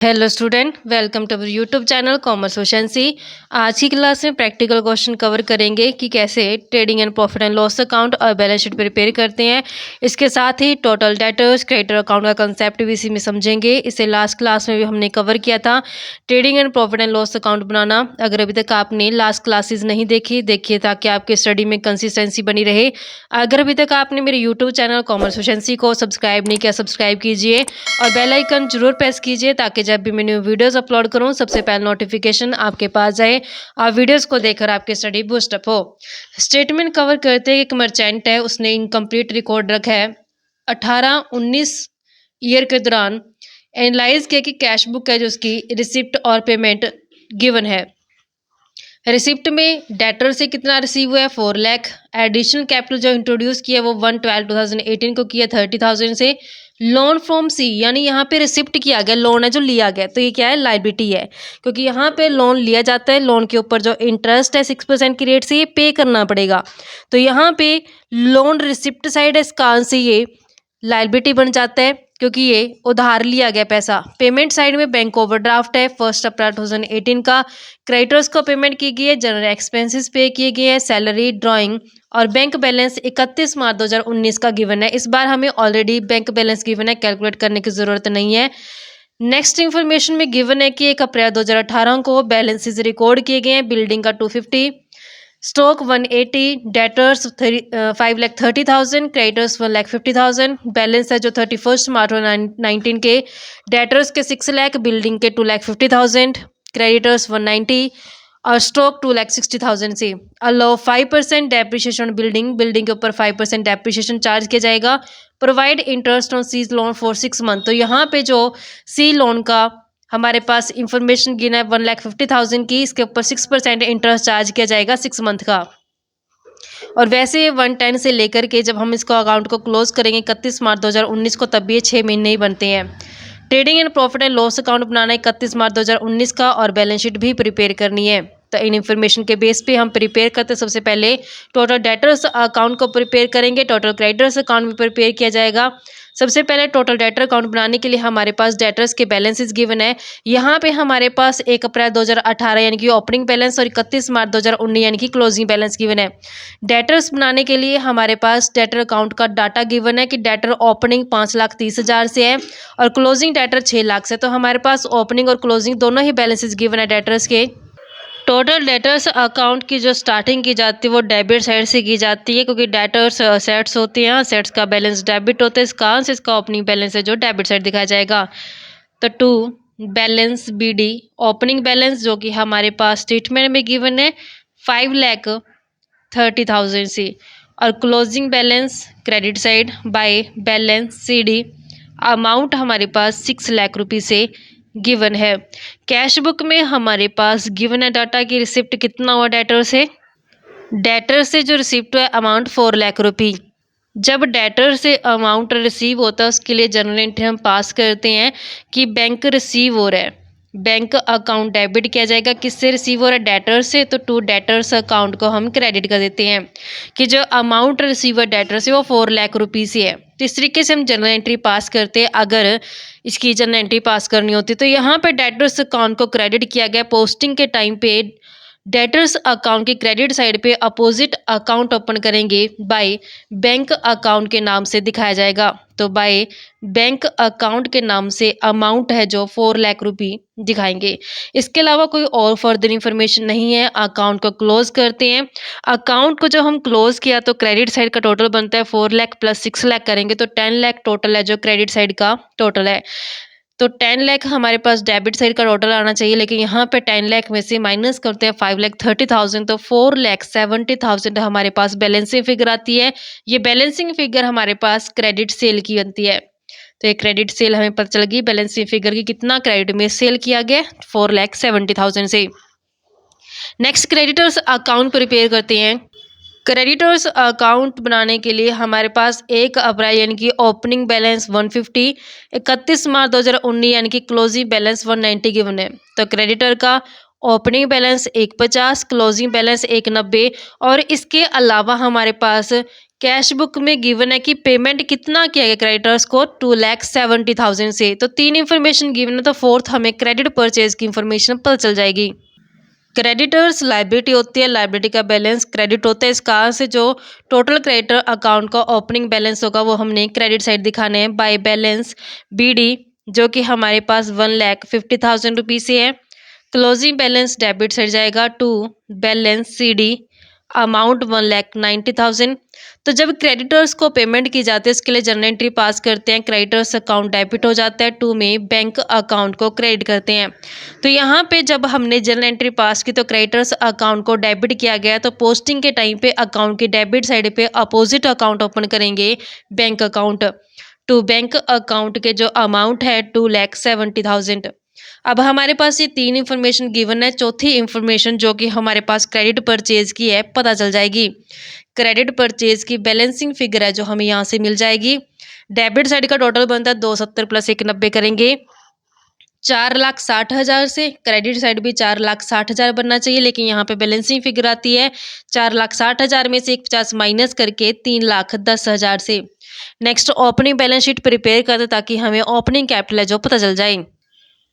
Hello student, welcome to our YouTube channel commerce efficiency. आज की class में practical question cover करेंगे कि कैसे trading and profit and loss account और बैलेंस शीट प्रिपेयर करते हैं। इसके साथ ही टोटल डेटर्स क्रेडिटर अकाउंट का कंसेप्ट भी इसी में समझेंगे। इसे लास्ट क्लास में भी हमने कवर किया था, trading and profit and loss account बनाना। अगर अभी तक आपने लास्ट क्लासेज नहीं देखिए ताकि आपके स्टडी में कंसिस्टेंसी बनी रहे। अगर अभी तक आपने मेरे यूट्यूब चैनल कॉमर्स एफिशिएंसी को सब्सक्राइब नहीं किया, सब्सक्राइब कीजिए और बेल आइकन जरूर प्रेस कीजिए ताकि जब भी मैं न्यू वीडियोस अपलोड करूं सबसे पहले नोटिफिकेशन आपके पास जाए और वीडियोस को देखकर आपकी स्टडी बूस्टअप हो। स्टेटमेंट कवर करते हैं। एक मर्चेंट है, उसने इनकम्प्लीट रिकॉर्ड रखा है 18-19 ईयर के दौरान। एनालाइज किया कि कैश बुक है जो उसकी रिसिप्ट और पेमेंट गिवन है। रिसिप्ट में डेटर से कितना रिसीव हुआ है 4 लाख। एडिशनल कैपिटल जो इंट्रोड्यूस किया वो 1/12/2018 को किया 30,000 से। लोन फ्रॉम सी, यानी यहाँ पे रिसिप्ट किया गया, लोन है जो लिया गया, तो ये क्या है, लाइबिलिटी है, क्योंकि यहाँ पे लोन लिया जाता है, लोन के ऊपर जो इंटरेस्ट है 6% की रेट से ये पे करना पड़ेगा। तो यहाँ पे लोन रिसिप्ट साइड है, इसका आंसर ये लाइबिलिटी बन जाता है क्योंकि ये उधार लिया गया पैसा। पेमेंट साइड में बैंक ओवरड्राफ्ट है 1 अप्रैल 2018 का। क्रेडिटर्स को पेमेंट की गई है, जनरल एक्सपेंसेस पे किए गए हैं, सैलरी, ड्राइंग और बैंक बैलेंस 31 मार्च 2019 का गिवन है। इस बार हमें ऑलरेडी बैंक बैलेंस गिवन है, कैलकुलेट करने की ज़रूरत नहीं है। नेक्स्ट इन्फॉर्मेशन में गिवन है कि 1 अप्रैल 2018 को बैलेंसेस रिकॉर्ड किए गए हैं। बिल्डिंग का 250, स्टॉक 180, डेटर्स 5,30,000, क्रेडिटर्स 1,50,000। बैलेंस है जो 31 मार्च 2019 के डेटर्स के 6 लाख, बिल्डिंग के 2,50,000, क्रेडिटर्स 190 और स्टॉक 2,60,000 से। अलाउ 5% डेप्रिशिएशन बिल्डिंग, बिल्डिंग के ऊपर 5% डेप्रिशिएशन चार्ज किया जाएगा। Provide interest on C's loan for 6 month. तो यहाँ पे जो सी लोन का हमारे पास इंफॉर्मेशन गिना है 1,50,000 की, इसके ऊपर 6% इंटरेस्ट चार्ज किया जाएगा 6 मंथ का। और वैसे 110 से लेकर के जब हम इसको अकाउंट को क्लोज करेंगे 31 मार्च 2019 को, तब भी ये 6 महीने ही बनते हैं। Trading and profit and loss account बनाना है 31 मार्च 2019 का और बैलेंस शीट भी प्रिपेयर करनी है। तो इन इन्फॉर्मेशन के बेस पे हम प्रिपेयर करते हैं। सबसे पहले टोटल डेटर्स अकाउंट को प्रिपेयर करेंगे, टोटल क्रेडिटर्स अकाउंट भी प्रिपेयर किया जाएगा। सबसे पहले टोटल डेटर अकाउंट बनाने के लिए हमारे पास डेटर्स के बैलेंसेस गिवन है। यहाँ पे हमारे पास 1 अप्रैल 2018 यानी कि ओपनिंग बैलेंस और 31 मार्च 2019 यानी कि क्लोजिंग बैलेंस गिवन है। डेटर्स बनाने के लिए हमारे पास डेटर अकाउंट का डाटा गिवन है कि डेटर ओपनिंग 5,30,000 से है और क्लोजिंग डेटर 6 लाख से। तो हमारे पास ओपनिंग और क्लोजिंग दोनों ही बैलेंसेस गिवन है डेटर्स के। टोटल डेटर्स अकाउंट की जो स्टार्टिंग की जाती है वो डेबिट साइड से की जाती है, क्योंकि डेटर्स सेट्स होते हैं, सेट्स का बैलेंस डेबिट होता है, इसका ओपनिंग बैलेंस है जो डेबिट साइड दिखाया जाएगा। तो 2 बैलेंस BD ओपनिंग बैलेंस जो कि हमारे पास स्टेटमेंट में गिवन है 5,30,000 से और closing balance credit side by balance CD amount हमारे पास 6 लाख रुपये से गिवन है। कैश बुक में हमारे पास गिवन है डाटा की रिसिप्ट कितना हुआ डेटर से जो रिसिप्ट है अमाउंट 4 लाख रुपये। जब डेटर से अमाउंट रिसीव होता है उसके लिए जनरल एंट्री हम पास करते हैं कि बैंक रिसीव हो रहा है, बैंक अकाउंट डेबिट किया जाएगा। किससे रिसीव हो रहा है, डेटर से, तो 2 डेटर्स अकाउंट को हम क्रेडिट कर देते हैं कि जो अमाउंट रिसीव है डेटर से वो 4 लाख रुपये से है। तो इस तरीके से हम जनरल एंट्री पास करते हैं। अगर इसकी जनरल एंट्री पास करनी होती तो यहाँ पे डेटर्स अकाउंट को क्रेडिट किया गया। पोस्टिंग के टाइम पे डेटर्स अकाउंट की क्रेडिट साइड पे अपोजिट अकाउंट ओपन करेंगे, बाय बैंक अकाउंट के नाम से दिखाया जाएगा। तो बाय बैंक अकाउंट के नाम से अमाउंट है जो 4 लाख रुपये दिखाएंगे। इसके अलावा कोई और फर्दर इंफॉर्मेशन नहीं है। अकाउंट को क्लोज करते हैं। अकाउंट को जब हम क्लोज किया तो क्रेडिट साइड का टोटल बनता है 4 लाख प्लस 6 लाख करेंगे तो 10 लाख टोटल है जो क्रेडिट साइड का टोटल है। तो 10 लाख हमारे पास डेबिट साइड का टोटल आना चाहिए, लेकिन यहाँ पे 10 लाख में से माइनस करते हैं 5,30,000 तो 4,70,000 हमारे पास बैलेंसिंग फिगर आती है। ये बैलेंसिंग फिगर हमारे पास क्रेडिट सेल की बनती है। तो ये क्रेडिट सेल हमें पता चल गई बैलेंसिंग फिगर की कितना क्रेडिट में सेल किया गया 4,70,000 से। नेक्स्ट क्रेडिटर्स अकाउंट प्रिपेयर करते हैं। क्रेडिटर्स अकाउंट बनाने के लिए हमारे पास 1 अप्रैल यानी कि ओपनिंग बैलेंस 150, 31 मार्च 2019 यानी कि क्लोजिंग बैलेंस 190 गिवन है। तो क्रेडिटर का ओपनिंग बैलेंस 150, क्लोजिंग बैलेंस 190 और इसके अलावा हमारे पास कैश बुक में गिवन है कि पेमेंट कितना किया गया क्रेडिटर्स को 2,70,000 से। तो 3 इन्फॉर्मेशन गिवन है, तो फोर्थ हमें क्रेडिट परचेज की इन्फॉर्मेशन पता चल जाएगी। क्रेडिटर्स लाइबिलिटी होती है, लाइबिलिटी का बैलेंस क्रेडिट होता है। इस कारण से जो टोटल क्रेडिटर अकाउंट का ओपनिंग बैलेंस होगा वो हमने क्रेडिट साइड दिखाने हैं बाय बैलेंस BD, जो कि हमारे पास 1,50,000 रुपीज़ से है। क्लोजिंग बैलेंस डेबिट साइड जाएगा टू बैलेंस CD अमाउंट 1,90,000। तो जब क्रेडिटर्स को पेमेंट की जाती है इसके लिए जर्नल एंट्री पास करते हैं, क्रेडिटर्स अकाउंट डेबिट हो जाता है, टू में बैंक अकाउंट को क्रेडिट करते हैं। तो यहाँ पे जब हमने जर्नल एंट्री पास की तो क्रेडिटर्स अकाउंट को डेबिट किया गया, तो पोस्टिंग के टाइम पे अकाउंट की डेबिट साइड पे अपोजिट अकाउंट ओपन करेंगे bank account. To bank account के जो अमाउंट है 2,70,000। अब हमारे पास ये 3 इन्फॉर्मेशन गिवन है, चौथी इन्फॉर्मेशन जो कि हमारे पास क्रेडिट परचेज की है पता चल जाएगी। क्रेडिट परचेज की बैलेंसिंग फिगर है जो हमें यहाँ से मिल जाएगी। डेबिट साइड का टोटल बनता है 270 प्लस 190 करेंगे 4,60,000 से। क्रेडिट साइड भी 4,60,000 बनना चाहिए, लेकिन यहाँ पे बैलेंसिंग फिगर आती है 4,60,000 में से 150 माइनस करके 3,10,000 से। Next opening balance sheet prepare करते ताकि हमें ओपनिंग कैपिटल है जो पता चल जाए।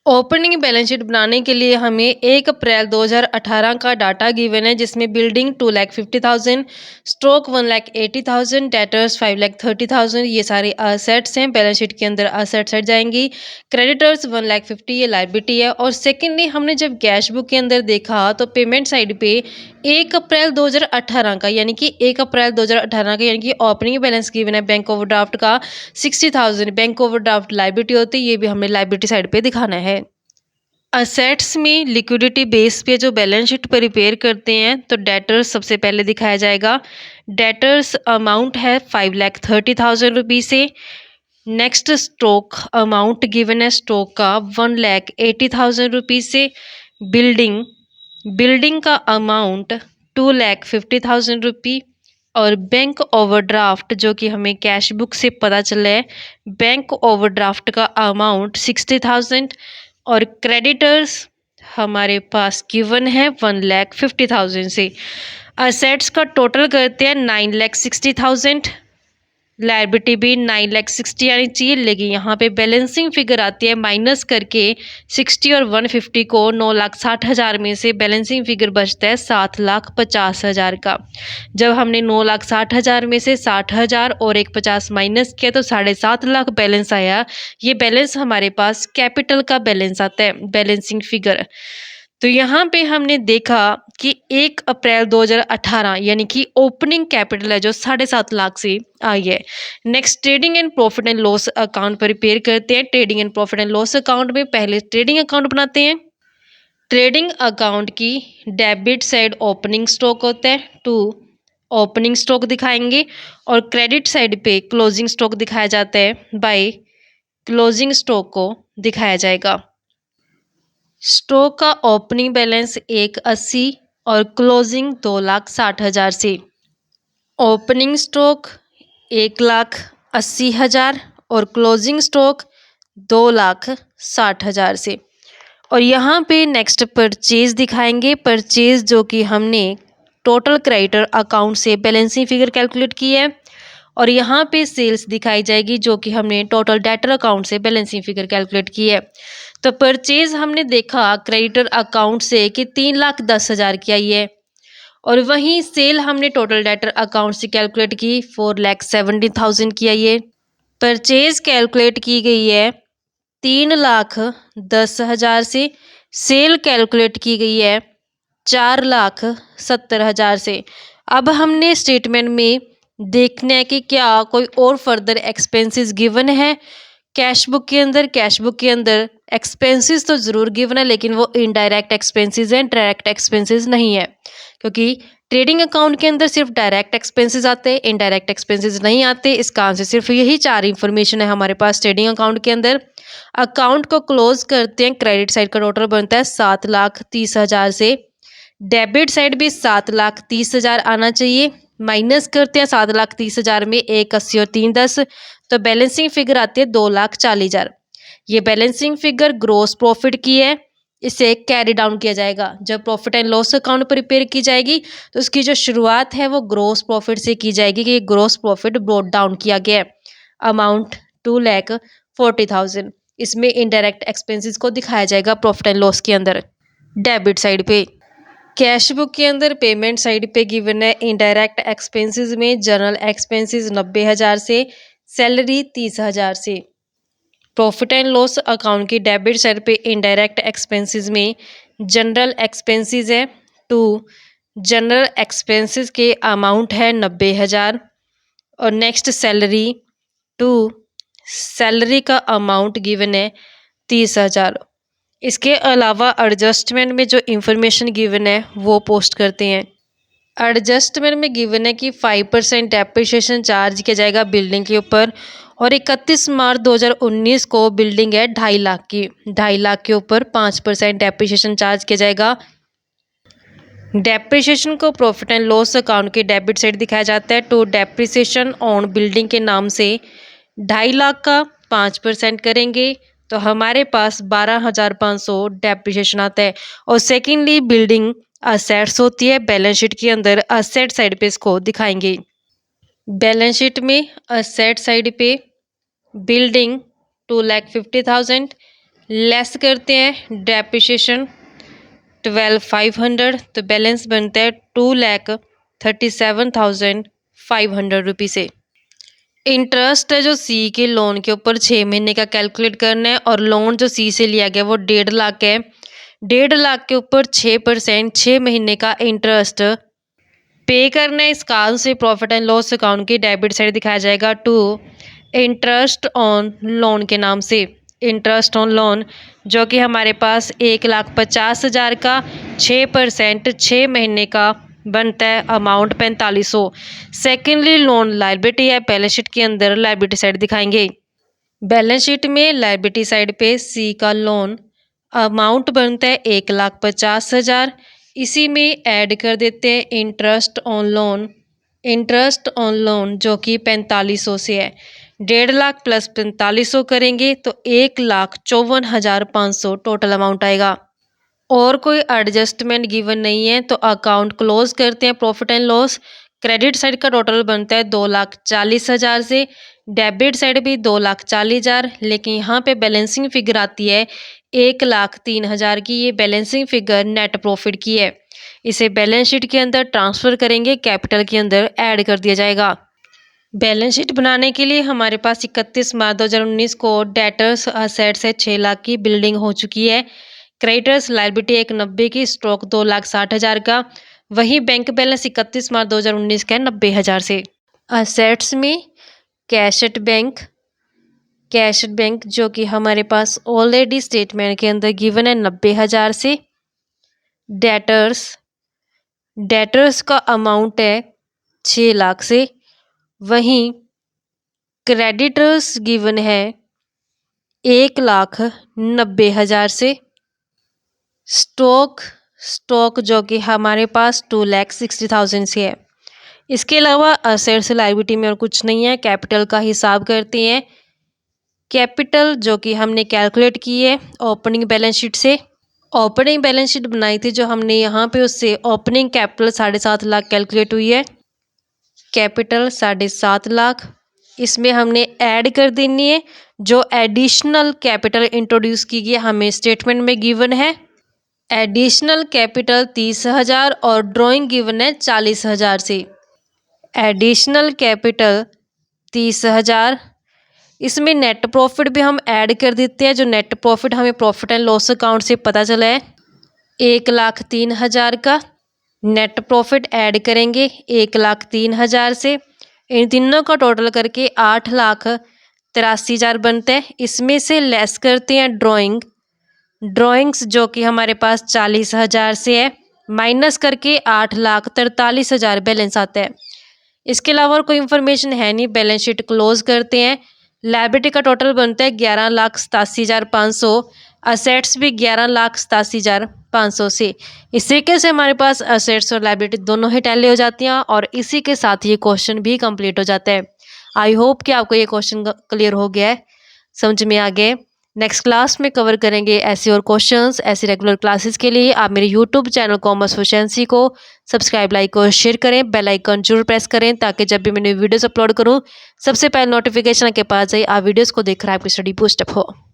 ओपनिंग बैलेंस शीट बनाने के लिए हमें 1 अप्रैल 2018 का डाटा गिवन है, जिसमें बिल्डिंग 2,50,000, स्टॉक 1,80,000, डेटर्स 5,30,000, ये सारे असेट्स हैं। बैलेंस शीट के अंदर असेट्स हट जाएंगी। क्रेडिटर्स 1,50,000 ये लायबिलिटी है। और सेकेंडली हमने जब कैश बुक के अंदर देखा तो पेमेंट साइड पे 1 अप्रैल 2018 का यानी कि 1 अप्रैल 2018 का यानी कि ओपनिंग बैलेंस गिवन है बैंक ओवरड्राफ्ट का 60,000 बैंक ओवरड्राफ्ट लायबिलिटी होती है, ये भी हमें लायबिलिटी साइड पे दिखाना है। असेट्स में लिक्विडिटी बेस पे जो बैलेंस शीट प्रिपेयर करते हैं तो डेटर्स सबसे पहले दिखाया जाएगा। डेटर्स अमाउंट है 5,30,000 रुपीज़ से। नेक्स्ट स्टॉक अमाउंट गिवन है स्टॉक का 1,80,000 रुपीज़ से। बिल्डिंग का अमाउंट 2,50,000 रुपये। और बैंक ओवरड्राफ्ट जो कि हमें कैश बुक से पता चला है, बैंक ओवरड्राफ्ट का अमाउंट 60,000। और क्रेडिटर्स हमारे पास गिवन है 1,50,000 से। असेट्स का टोटल करते हैं 9,60,000। लायबिलिटी भी 9,60,000 आनी चाहिए, लेकिन यहाँ पे बैलेंसिंग फिगर आती है माइनस करके 60 और 150 को 9,60,000 में से बैलेंसिंग फिगर बचता है 7,50,000 का। जब हमने 9,60,000 में से 60,000 और 150 माइनस किया तो 7.5 लाख बैलेंस आया। ये बैलेंस हमारे पास कैपिटल का बैलेंस आता है, बैलेंसिंग फिगर। तो यहाँ पे हमने देखा कि 1 अप्रैल 2018 यानी कि ओपनिंग कैपिटल है जो 7.5 लाख से आई है। Next trading and profit and loss account prepare करते हैं। Trading and profit and loss account में पहले ट्रेडिंग अकाउंट बनाते हैं। ट्रेडिंग अकाउंट की डेबिट साइड ओपनिंग स्टॉक होता है, टू ओपनिंग स्टॉक दिखाएंगे। और क्रेडिट साइड पे क्लोजिंग स्टॉक दिखाया जाता है, बाय क्लोजिंग स्टॉक को दिखाया जाएगा। स्टॉक का ओपनिंग बैलेंस 1,80 और क्लोजिंग 2,60,000 से। ओपनिंग स्टॉक 1,80,000 और क्लोजिंग स्टॉक 2,60,000 से। और यहाँ पे नेक्स्ट परचेज दिखाएंगे। परचेज जो कि हमने टोटल क्रेडिटर अकाउंट से बैलेंसिंग फिगर कैलकुलेट की है। और यहाँ पे सेल्स दिखाई जाएगी जो कि हमने टोटल डेटर अकाउंट से बैलेंसिंग फिगर कैलकुलेट की है। तो परचेज हमने देखा क्रेडिटर अकाउंट से कि 3,10,000 की आई है। और वहीं सेल हमने टोटल डेटर अकाउंट से कैलकुलेट की 4,70,000 की आई है। परचेज कैलकुलेट की गई है 3,10,000 से। सेल कैलकुलेट की गई है 4,70,000 से। अब हमने स्टेटमेंट में देखना है कि क्या कोई और फर्दर एक्सपेंसेस गिवन है कैश बुक के अंदर। कैश बुक के अंदर एक्सपेंसेस तो ज़रूर गिवन है, लेकिन वो इनडायरेक्ट एक्सपेंसेस हैं, डायरेक्ट एक्सपेंसेस नहीं है। क्योंकि ट्रेडिंग अकाउंट के अंदर सिर्फ डायरेक्ट एक्सपेंसेस आते हैं, इनडायरेक्ट एक्सपेंसेस नहीं आते। इस कारण से सिर्फ यही 4 इन्फॉर्मेशन है हमारे पास ट्रेडिंग अकाउंट के अंदर। अकाउंट को क्लोज करते हैं, क्रेडिट साइड का टोटल बनता है 7,30,000 से। डेबिट साइड भी 7,30,000 आना चाहिए। माइनस करते हैं 7,30,000 में 1,80 और 3,10, तो बैलेंसिंग फिगर आती है 2,40,000। ये बैलेंसिंग फिगर ग्रोस प्रॉफिट की है। इसे कैरी डाउन किया जाएगा। जब profit and loss account prepare की जाएगी तो उसकी जो शुरुआत है वो ग्रॉस प्रॉफिट से की जाएगी कि ग्रॉस प्रॉफिट ब्रॉट डाउन किया गया है। अमाउंट 2,40,000। इसमें इनडायरेक्ट एक्सपेंसेस को दिखाया जाएगा प्रॉफिट एंड लॉस के अंदर। डेबिट साइड पे कैश बुक के अंदर पेमेंट साइड पे गिवन है इनडायरेक्ट एक्सपेंसेस में जनरल एक्सपेंसेस 90,000 से, सैलरी 30,000 से। प्रॉफिट एंड लॉस अकाउंट की डेबिट साइड पे इनडायरेक्ट एक्सपेंसेस में जनरल एक्सपेंसेस है 2, जनरल एक्सपेंसेस के अमाउंट है 90,000 और नेक्स्ट सैलरी 2, सैलरी का अमाउंट गिवन है 30,000। इसके अलावा एडजस्टमेंट में जो इंफॉर्मेशन गिवन है वो पोस्ट करते हैं। एडजस्टमेंट में गिवन है कि 5% डेप्रिसिएशन चार्ज किया जाएगा बिल्डिंग के ऊपर और 31 मार्च 2019 को बिल्डिंग है 2.5 लाख की, 2.5 लाख के ऊपर 5% डेप्रिसिएशन चार्ज किया जाएगा। डेप्रिसिएशन को प्रॉफिट एंड लॉस अकाउंट की डेबिट साइड दिखाया जाता है। टू डेप्रिसिएशन ऑन बिल्डिंग के नाम से 2.5 लाख का 5% करेंगे तो हमारे पास 12,500 डेप्रिसिएशन आता है। और सेकेंडली बिल्डिंग असेट्स होती है, बैलेंस शीट के अंदर असेट साइड पे इसको दिखाएंगे। बैलेंस शीट में असेट साइड पे बिल्डिंग 2,50,000 लेस करते हैं डेप्रिसिएशन 12,500 तो बैलेंस बनता है 2,37,500 रुपये से। इंटरेस्ट है जो सी के लोन के ऊपर 6 महीने का कैलकुलेट करना है और लोन जो सी से लिया गया वो 1.5 लाख है। 1.5 लाख के ऊपर 6% 6 महीने का इंटरेस्ट पे करना है। इस कारण से प्रॉफिट एंड लॉस अकाउंट की डेबिट साइड दिखाया जाएगा टू इंटरेस्ट ऑन लोन के नाम से। इंटरेस्ट ऑन लोन जो कि हमारे पास 1,50,000 का 6% 6 महीने का बनता है अमाउंट 4,500। सेकेंडली लोन लायबिलिटी है, बैलेंस शीट के अंदर लायबिलिटी साइड दिखाएंगे। बैलेंस शीट में लायबिलिटी साइड पे सी का लोन अमाउंट बनता है 1,50,000। इसी में ऐड कर देते हैं interest on loan. Interest on loan जो कि 4,500 से है। 1.5 लाख प्लस 4,500 करेंगे तो 1,54,500 टोटल अमाउंट आएगा। और कोई एडजस्टमेंट गिवन नहीं है तो अकाउंट क्लोज करते हैं। Profit and loss credit side का टोटल बनता है 2,40,000 से, डेबिट साइड भी 2,40,000, लेकिन यहाँ पे बैलेंसिंग फिगर आती है 1,03,000 की। ये बैलेंसिंग फिगर नेट प्रॉफिट की है। इसे बैलेंस शीट के अंदर ट्रांसफ़र करेंगे, कैपिटल के अंदर ऐड कर दिया जाएगा। बैलेंस शीट बनाने के लिए हमारे पास 31 मार्च 2019 को डेटर्स असेट्स है 6 लाख की, बिल्डिंग हो चुकी है। क्रेडिटर्स लायबिलिटी 1,90 की, स्टॉक 2,60,000 का। वही बैंक बैलेंस 31 मार्च 2019 का 90,000 से। असेट्स में cash at bank, cash at bank जो कि हमारे पास ऑलरेडी स्टेटमेंट के अंदर गिवन है 90,000 से। डेटर्स, डेटर्स का अमाउंट है 6 लाख से। वहीं क्रेडिटर्स गिवन है 1,90,000 से। स्टॉक जो कि हमारे पास 2,60,000 से है। इसके अलावा असेट्स लायबिलिटी में और कुछ नहीं है। कैपिटल का हिसाब करते हैं। कैपिटल जो कि हमने कैलकुलेट की है ओपनिंग बैलेंस शीट से। ओपनिंग बैलेंस शीट बनाई थी जो हमने यहाँ पे, उससे ओपनिंग कैपिटल 7.5 लाख कैलकुलेट हुई है। कैपिटल 7.5 लाख, इसमें हमने ऐड कर देनी है जो एडिशनल कैपिटल इंट्रोड्यूस की गई हमें स्टेटमेंट में गिवन है। एडिशनल कैपिटल 30,000 और ड्राइंग गिवन है 40,000 से। एडिशनल कैपिटल 30,000, इसमें नेट प्रॉफिट भी हम ऐड कर देते हैं। जो नेट प्रॉफिट हमें प्रॉफिट एंड लॉस अकाउंट से पता चला है 1,03,000 का। नेट प्रॉफिट ऐड करेंगे 1,03,000 से। इन तीनों का टोटल करके 8,83,000 बनता है। इसमें से लेस करते हैं ड्राइंग्स जो कि हमारे पास 40,000 से है, माइनस करके 8,43,000 बैलेंस आता है। इसके अलावा और कोई इन्फॉर्मेशन है नहीं। बैलेंस शीट क्लोज करते हैं। लायबिलिटी का टोटल बनता है 11,87,500। असेट्स भी 11,87,500 से। इस तरीके से हमारे पास असेट्स और लायबिलिटी दोनों ही टैली हो जाती हैं और इसी के साथ ये क्वेश्चन भी कंप्लीट हो जाता है। आई होप कि आपको ये क्वेश्चन क्लियर हो गया है, समझ में आ गए। नेक्स्ट क्लास में कवर करेंगे ऐसे और क्वेश्चंस। ऐसे रेगुलर क्लासेस के लिए आप मेरे यूट्यूब चैनल कॉमर्स प्रोficiency को सब्सक्राइब, लाइक और शेयर करें। बेल आइकन जरूर प्रेस करें ताकि जब भी मैंने वीडियोस अपलोड करूं सबसे पहले नोटिफिकेशन आपके पास जाए। आप वीडियोस को देखकर आपकी स्टडी बूस्ट अप हो।